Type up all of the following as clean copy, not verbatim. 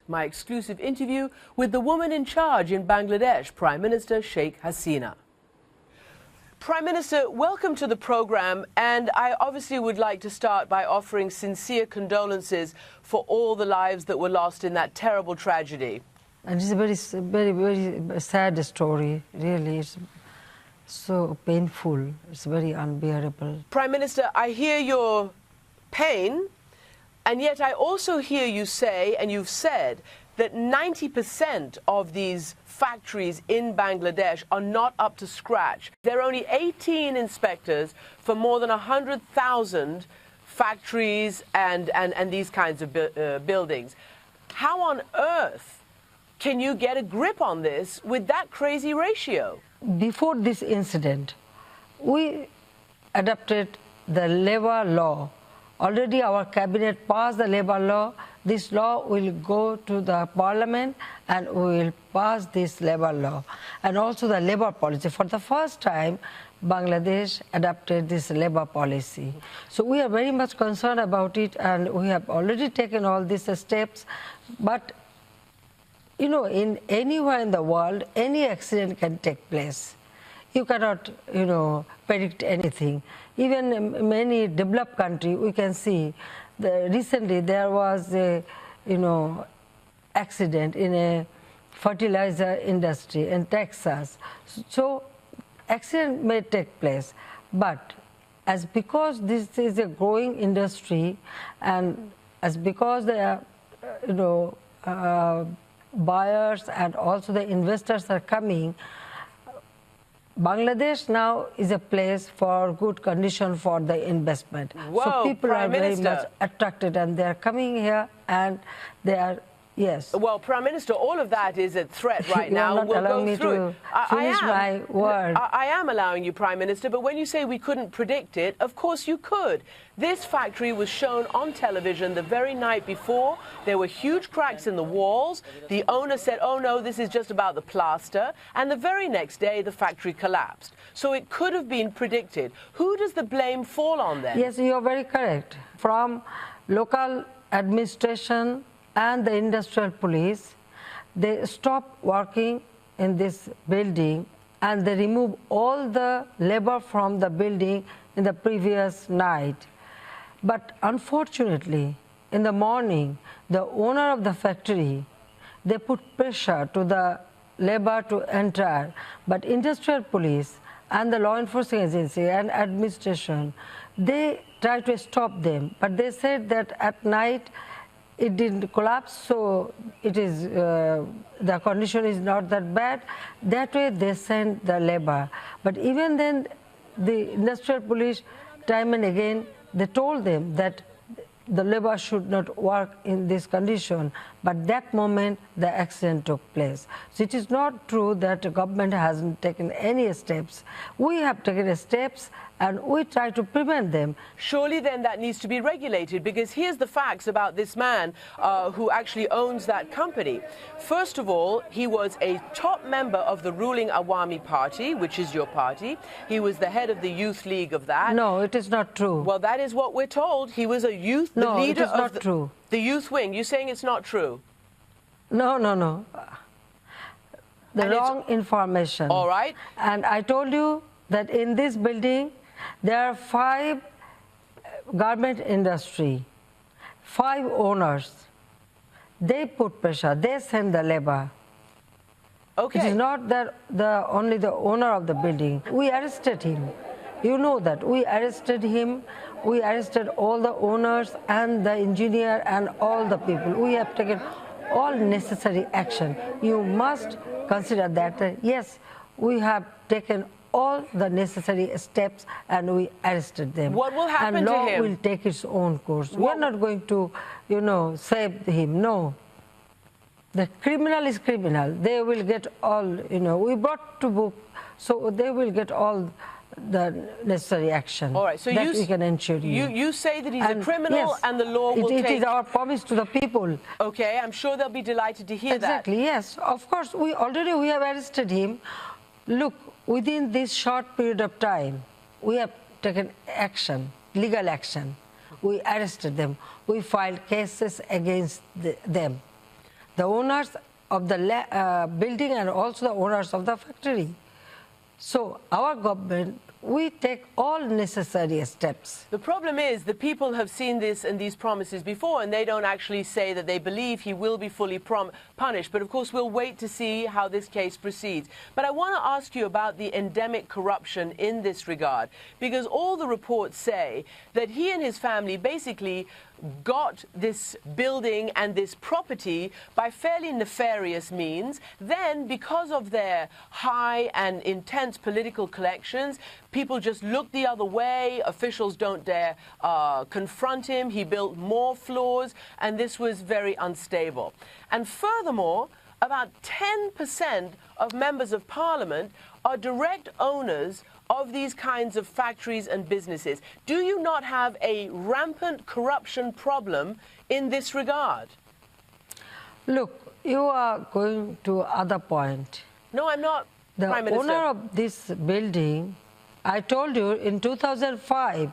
my exclusive interview with the woman in charge in Bangladesh, Prime Minister Sheikh Hasina. Prime Minister, welcome to the program, and I obviously would like to start by offering sincere condolences for all the lives that were lost in that terrible tragedy. And it's a very sad story, really. It's so painful. It's very unbearable. Prime Minister, I hear your pain, and yet I also hear you say, and you've said, that 90% of these factories in Bangladesh are not up to scratch. There are only 18 inspectors for more than 100,000 factories and these kinds of buildings. How on earth can you get a grip on this with that crazy ratio? Before this incident, we adopted the labor law. Already our cabinet passed the labor law. This law will go to the parliament and we will pass this labor law. And also the labor policy. For the first time, Bangladesh adopted this labor policy. So we are very much concerned about it, and we have already taken all these steps. But, you know, in anywhere in the world, any accident can take place. You cannot, you know, predict anything. Even in many developed countries, we can see recently there was a, you know, accident in a fertilizer industry in Texas. So accident may take place, but because this is a growing industry, and because there are, you know, buyers and also the investors are coming, Bangladesh now is a place for good condition for the investment. Whoa, so people Prime are very Minister. much attracted, and they are coming here, and they are, yes. Well, Prime Minister, all of that is a threat right You now. are not We'll allowing go me through to it. finish my word. I am allowing you, Prime Minister, but when you say we couldn't predict it, of course you could. This factory was shown on television the very night before. There were huge cracks in the walls. The owner said, oh no, this is just about the plaster. And the very next day, the factory collapsed. So it could have been predicted. Who does the blame fall on then? Yes, you are very correct. From local administration and the industrial police, they stopped working in this building and they removed all the labor from the building in the previous night. But unfortunately, in the morning, the owner of the factory, they put pressure to the labor to enter, but industrial police and the law enforcement agency and administration, they tried to stop them, but they said that at night it didn't collapse, so it is the condition is not that bad. That way they sent the labor. But even then, the industrial police, time and again, they told them that the labor should not work in this condition, but that moment the accident took place. So it is not true that the government hasn't taken any steps. We have taken steps and we try to prevent them. Surely then that needs to be regulated, because here's the facts about this man who actually owns that company. First of all, he was a top member of the ruling AWAMI party, which is your party. He was the head of the youth league of that. No, it is not true. Well, that is what we're told. He was a youth, the No, leader it is not of true. The youth wing. You're saying it's not true? No. The And wrong information. All right. And I told you that in this building, there are 5 garment industry, 5 owners. They put pressure, they send the labor. Okay. It is not that only the owner of the building. We arrested him. You know that. We arrested him. We arrested all the owners and the engineer and all the people. We have taken all necessary action. You must consider that, yes, we have taken all the necessary steps and we arrested them. What will happen and to law him? will take its own course. We are not going to, you know, save him. No. The criminal is criminal. They will get all, you know, we brought to book, so they will get all the necessary action. All right, so that we can ensure you say that he's a criminal, yes, and the law will take... It is our promise to the people. Okay, I'm sure they'll be delighted to hear Exactly, that. yes. Of course, we have arrested him. Look, within this short period of time, we have taken action, legal action. We arrested them. We filed cases against them. the owners of the building and also the owners of the factory. So our government, we take all necessary steps. The problem is the people have seen this and these promises before, and they don't actually say that they believe he will be fully punished. But of course, we'll wait to see how this case proceeds. But I want to ask you about the endemic corruption in this regard, because all the reports say that he and his family basically got this building and this property by fairly nefarious means. Then, because of their high and intense political connections, people just look the other way. Officials don't dare confront him. He built more floors, and this was very unstable. And furthermore, about 10% of members of parliament are direct owners of these kinds of factories and businesses. Do you not have a rampant corruption problem in this regard? Look, you are going to other point. No, I'm not, Prime The Minister. owner of this building, I told you in 2005,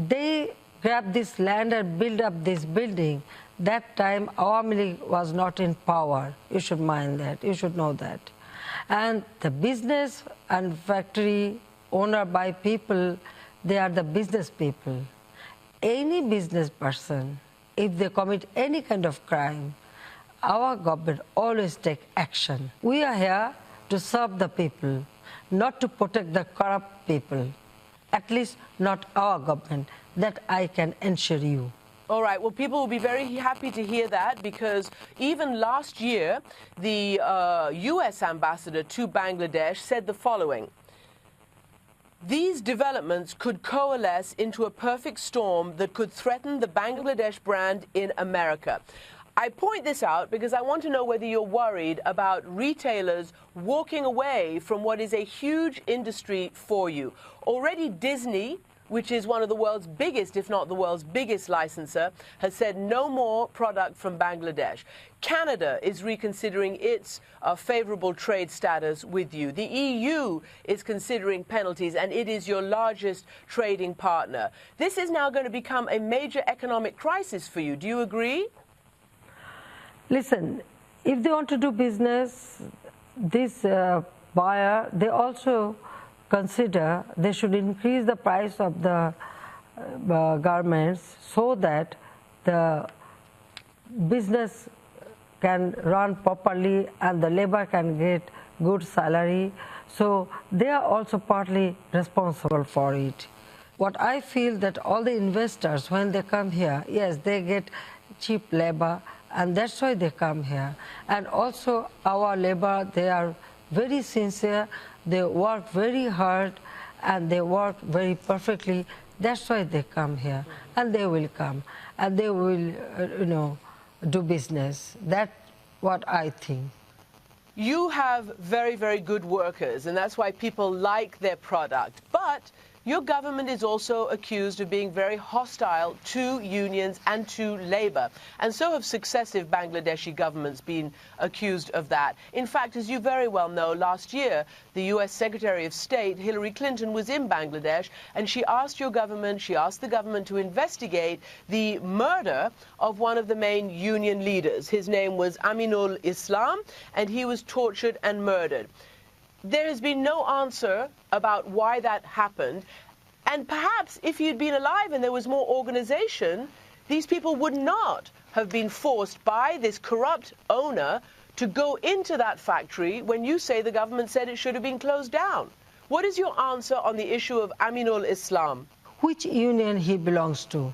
they grabbed this land and built up this building. That time, Awami League was not in power. You should mind that. You should know that. And the business and factory owned by people, they are the business people. Any business person, if they commit any kind of crime, our government always take action. We are here to serve the people, not to protect the corrupt people. At least not our government. That I can assure you. All right. Well, people will be very happy to hear that, because even last year, the U.S. ambassador to Bangladesh said the following: these developments could coalesce into a perfect storm that could threaten the Bangladesh brand in America. I point this out because I want to know whether you're worried about retailers walking away from what is a huge industry for you. Already Disney, which is one of the world's biggest, if not the world's biggest licensor, has said no more product from Bangladesh. Canada is reconsidering its favorable trade status with you. The EU is considering penalties, and it is your largest trading partner. This is now going to become a major economic crisis for you. Do you agree? Listen, if they want to do business, this buyer, they also consider they should increase the price of the garments so that the business can run properly and the labor can get good salary. So they are also partly responsible for it. What I feel that all the investors, when they come here, yes, they get cheap labor, and that's why they come here. And also our labor, they are very sincere, they work very hard, and they work very perfectly. That's why they come here, and they will come, and they will, do business. That's what I think. You have very, very good workers, and that's why people like their product. But your government is also accused of being very hostile to unions and to labor. And so have successive Bangladeshi governments been accused of that. In fact, as you very well know, last year, the U.S. Secretary of State, Hillary Clinton, was in Bangladesh, and she asked the government to investigate the murder of one of the main union leaders. His name was Aminul Islam, and he was tortured and murdered. There has been no answer about why that happened. And perhaps if you'd been alive and there was more organization, these people would not have been forced by this corrupt owner to go into that factory when you say the government said it should have been closed down. What is your answer on the issue of Aminul Islam? Which union he belongs to?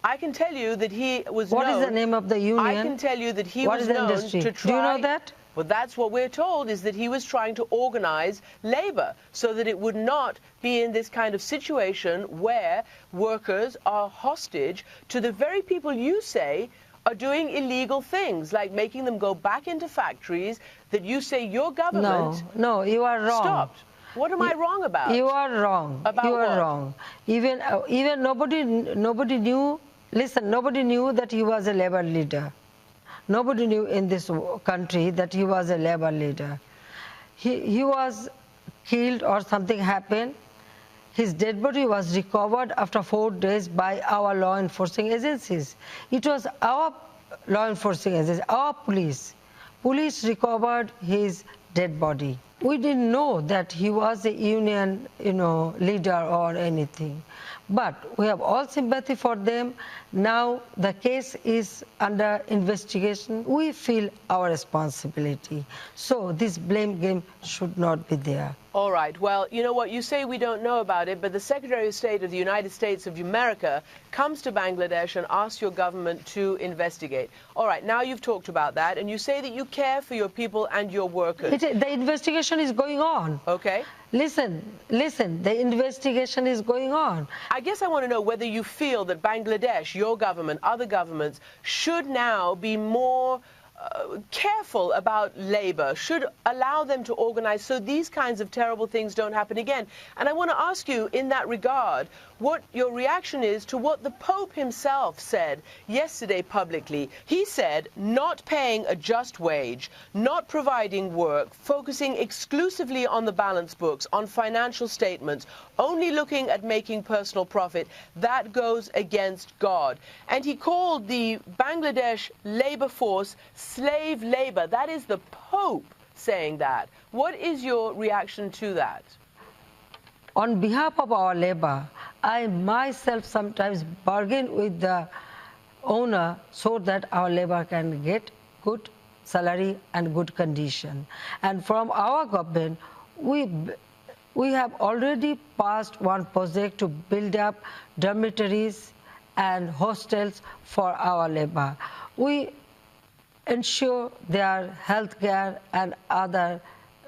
I can tell you that he was known... What is the name of the union? I can tell you that he was known to try... Do you know that? Well, that's what we're told, is that he was trying to organize labor so that it would not be in this kind of situation where workers are hostage to the very people you say are doing illegal things, like making them go back into factories that you say your government... No, you are wrong. Stopped. What am I wrong about? You are wrong. About you are what? wrong. Even nobody knew, listen, nobody knew that he was a labor leader. Nobody knew in this country that he was a labor leader. He was killed or something happened. His dead body was recovered after 4 days by our law enforcing agencies. It was our law enforcement agencies, our police recovered his dead body. We didn't know that he was a union, leader or anything. But we have all sympathy for them. Now the case is under investigation. We feel our responsibility. So this blame game should not be there. All right. Well, you know what? You say we don't know about it, but the Secretary of State of the United States of America comes to Bangladesh and asks your government to investigate. All right. Now you've talked about that, and you say that you care for your people and your workers. The investigation is going on. Okay. Listen, the investigation is going on. I guess I want to know whether you feel that Bangladesh, your government, other governments, should now be more careful about labor, should allow them to organize so these kinds of terrible things don't happen again. And I want to ask you in that regard what your reaction is to what the Pope himself said yesterday publicly. He said not paying a just wage, not providing work, focusing exclusively on the balance books, on financial statements, only looking at making personal profit, that goes against God. And he called the Bangladesh labor force slave labor. That is the Pope saying that. What is your reaction to that? On behalf of our labor, I myself sometimes bargain with the owner so that our labor can get good salary and good condition. And from our government, we have already passed one project to build up dormitories and hostels for our labor. We ensure their health care and other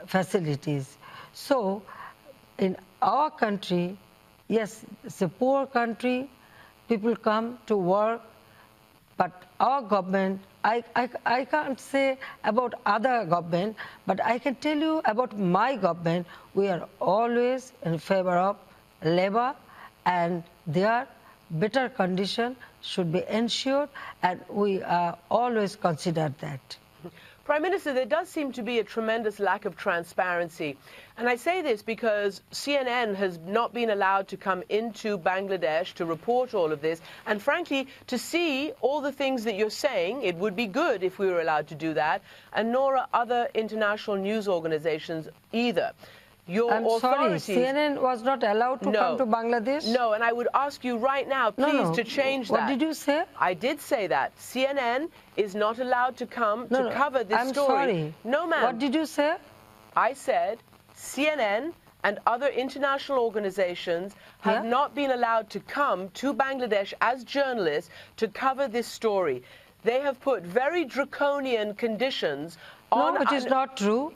facilities. So in our country, yes, it's a poor country, people come to work, but our government, I can't say about other government, but I can tell you about my government. We are always in favor of labor, and their better condition should be ensured, and we always consider that. Prime Minister, there does seem to be a tremendous lack of transparency. And I say this because CNN has not been allowed to come into Bangladesh to report all of this. And frankly, to see all the things that you're saying, it would be good if we were allowed to do that. And nor are other international news organizations either. I'm sorry, CNN was not allowed to come to Bangladesh? No, and I would ask you right now, please, to change that. What did you say? I did say that. CNN is not allowed to come to cover this story. I'm sorry. No, ma'am. What did you say? I said CNN and other international organizations have not been allowed to come to Bangladesh as journalists to cover this story. They have put very draconian conditions on... No, which is not true.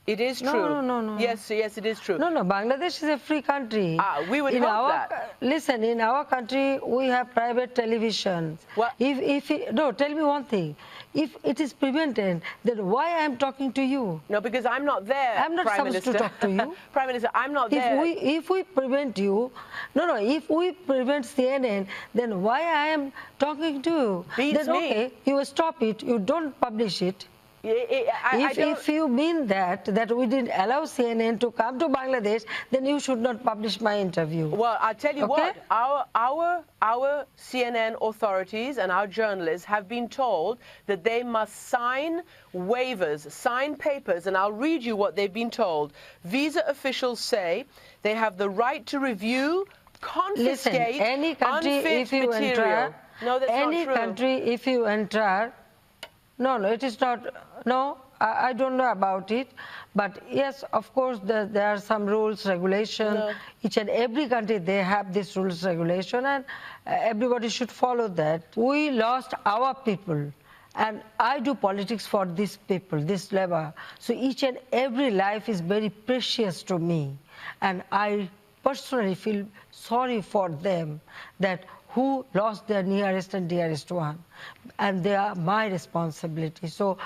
It is true. No. Yes, it is true. No, Bangladesh is a free country. We would hope that. Listen, in our country, we have private television. What? No, tell me one thing. If it is prevented, then why I am talking to you? No, because I'm not there, I'm not Prime supposed Minister. to talk to you. Prime Minister, I'm not there. If we prevent you, if we prevent CNN, then why I am talking to you? Beats then, me. okay, you stop it, you don't publish it. If you mean that we didn't allow CNN to come to Bangladesh, then you should not publish my interview. Well, I'll tell you what, our CNN authorities and our journalists have been told that they must sign waivers, sign papers, and I'll read you what they've been told. Visa officials say they have the right to review, confiscate, any country, if you material. No, that's not true. Any country, if you enter... No, it is not. No, I don't know about it. But yes, of course, there are some rules, regulations. No. Each and every country, they have this rules, regulation, and everybody should follow that. We lost our people, and I do politics for these people, this labor. So each and every life is very precious to me, and I personally feel sorry for them that who lost their nearest and dearest one. And they are my responsibility. So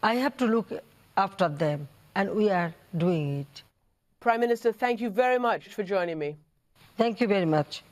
I have to look after them, and we are doing it. Prime Minister, thank you very much for joining me. Thank you very much.